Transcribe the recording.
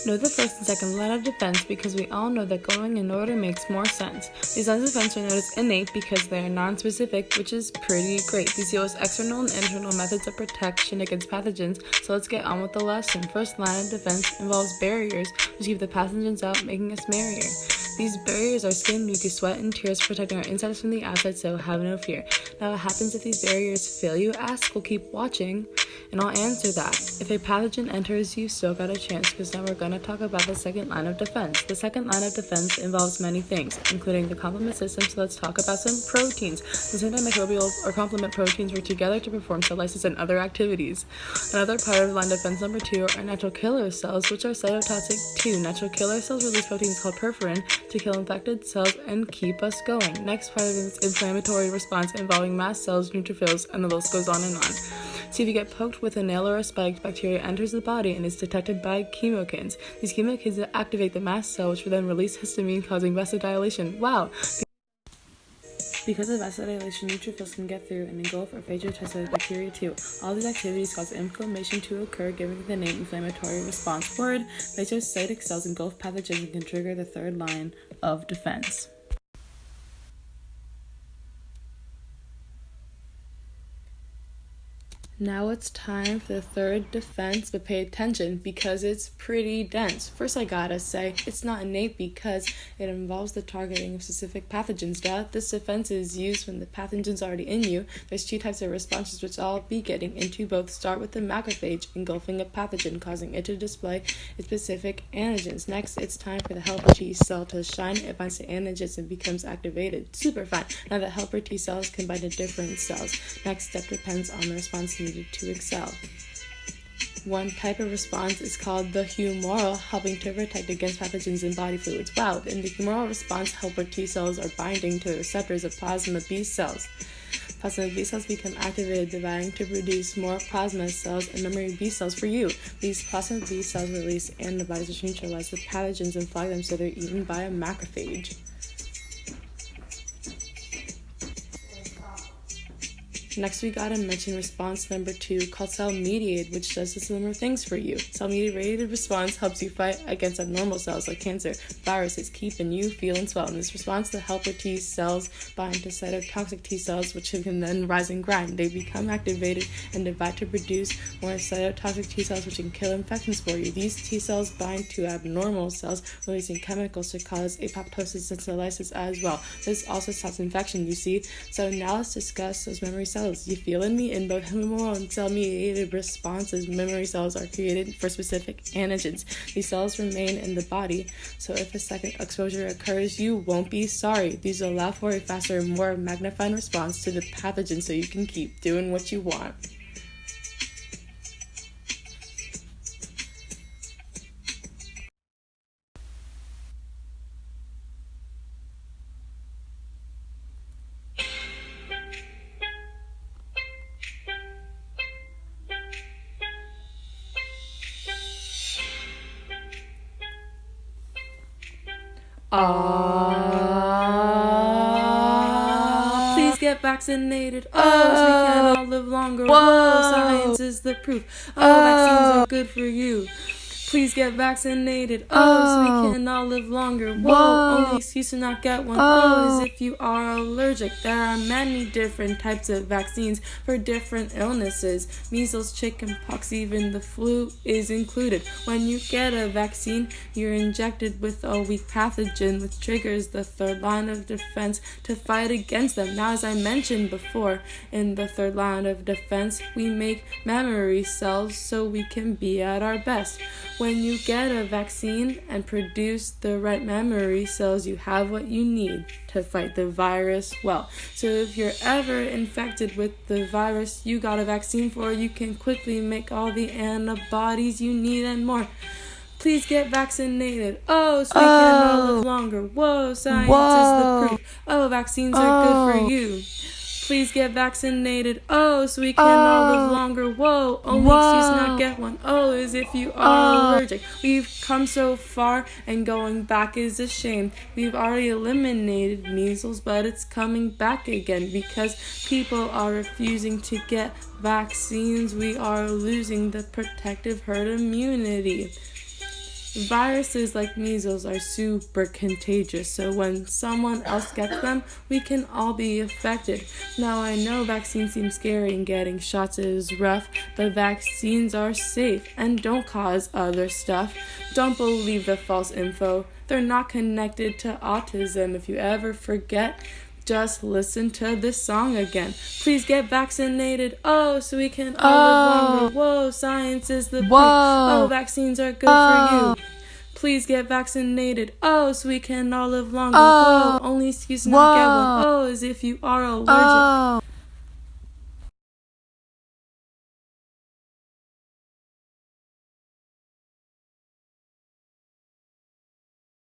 Know the first and second line of defense because we all know that going in order makes more sense. These lines of defense are known as innate because they are non-specific, which is pretty great. These deal with external and internal methods of protection against pathogens, so let's get on with the lesson. First line of defense involves barriers, which keep the pathogens out, making us merrier. These barriers are skin, mucus, sweat, and tears, protecting our insides from the outside, so have no fear. Now what happens if these barriers fail, you ask? We'll keep watching, and I'll answer that. If a pathogen enters, you still got a chance, because now we're going to talk about the second line of defense. The second line of defense involves many things, including the complement system, so let's talk about some proteins. The antimicrobial or complement proteins work together to perform cell lysis and other activities. Another part of line defense number 2 are natural killer cells, which are cytotoxic too. Natural killer cells release proteins called perforin to kill infected cells and keep us going. Next part of its inflammatory response involving mast cells, neutrophils, and the list goes on and on. See, if you get poked with a nail or a spike, bacteria enters the body and is detected by chemokines. These chemokines activate the mast cell, which will then release histamine, causing vasodilation. Wow! Because of vasodilation, neutrophils can get through and engulf or phagocytose bacteria too. All these activities cause inflammation to occur, giving the name inflammatory response. Word, phagocytic cells engulf pathogens and can trigger the third line of defense. Now it's time for the third defense, but pay attention because it's pretty dense. First, I gotta say, it's not innate because it involves the targeting of specific pathogens. This defense is used when the pathogen's already in you. There's 2 types of responses, which I'll be getting into. Both start with the macrophage, engulfing a pathogen, causing it to display its specific antigens. Next, it's time for the helper T cell to shine. It binds to antigens and becomes activated. Super fun. Now the helper T cells can bind to different cells. Next step depends on the response needed to excel. One type of response is called the humoral, helping to protect against pathogens in body fluids. Wow, in the humoral response, helper T cells are binding to the receptors of plasma B cells. Plasma B cells become activated, dividing to produce more plasma cells and memory B cells for you. These plasma B cells release antibodies which neutralize the pathogens and flag them so they're eaten by a macrophage. Next, we gotta mention response number 2 called cell-mediated, which does similar things for you. Cell-mediated response helps you fight against abnormal cells like cancer, viruses, keeping you feeling swell. In this response, the helper T cells bind to cytotoxic T cells, which can then rise and grind. They become activated and divide to produce more cytotoxic T cells, which can kill infections for you. These T cells bind to abnormal cells, releasing chemicals to cause apoptosis and cell lysis as well. This also stops infection, you see. So now let's discuss those memory cells. You feeling me? In both humoral and cell-mediated responses, memory cells are created for specific antigens. These cells remain in the body, so if a second exposure occurs, you won't be sorry. These allow for a faster, more magnified response to the pathogen so you can keep doing what you want. Please get vaccinated. So we can all live longer. Whoa, science is the proof. Vaccines are good for you. Please get vaccinated. So we can all live longer. Only excuse to not get one. Is if you are allergic. There are many different types of vaccines for different illnesses. Measles, chickenpox, even the flu is included. When you get a vaccine, you're injected with a weak pathogen, which triggers the third line of defense to fight against them. Now, as I mentioned before, in the third line of defense, we make memory cells so we can be at our best. When you get a vaccine and produce the right memory cells, you have what you need to fight the virus well. So if you're ever infected with the virus you got a vaccine for, you can quickly make all the antibodies you need and more. Please get vaccinated. So we can all live longer. Science is the proof. Vaccines are good for you. Please get vaccinated. So we can all live longer. Only excuse not get one. Is if you are allergic. We've come so far and going back is a shame. We've already eliminated measles, but it's coming back again because people are refusing to get vaccines. We are losing the protective herd immunity. Viruses like measles are super contagious, so when someone else gets them, we can all be affected. Now, I know vaccines seem scary and getting shots is rough, but vaccines are safe and don't cause other stuff. Don't believe the false info. They're not connected to autism. If you ever forget, just listen to this song again. Please get vaccinated, oh, so we can all live longer. Whoa, science is the point. Oh, vaccines are good for you. Please get vaccinated, oh, so we can all live longer. Whoa, only excuse not get one, oh, as if you are allergic.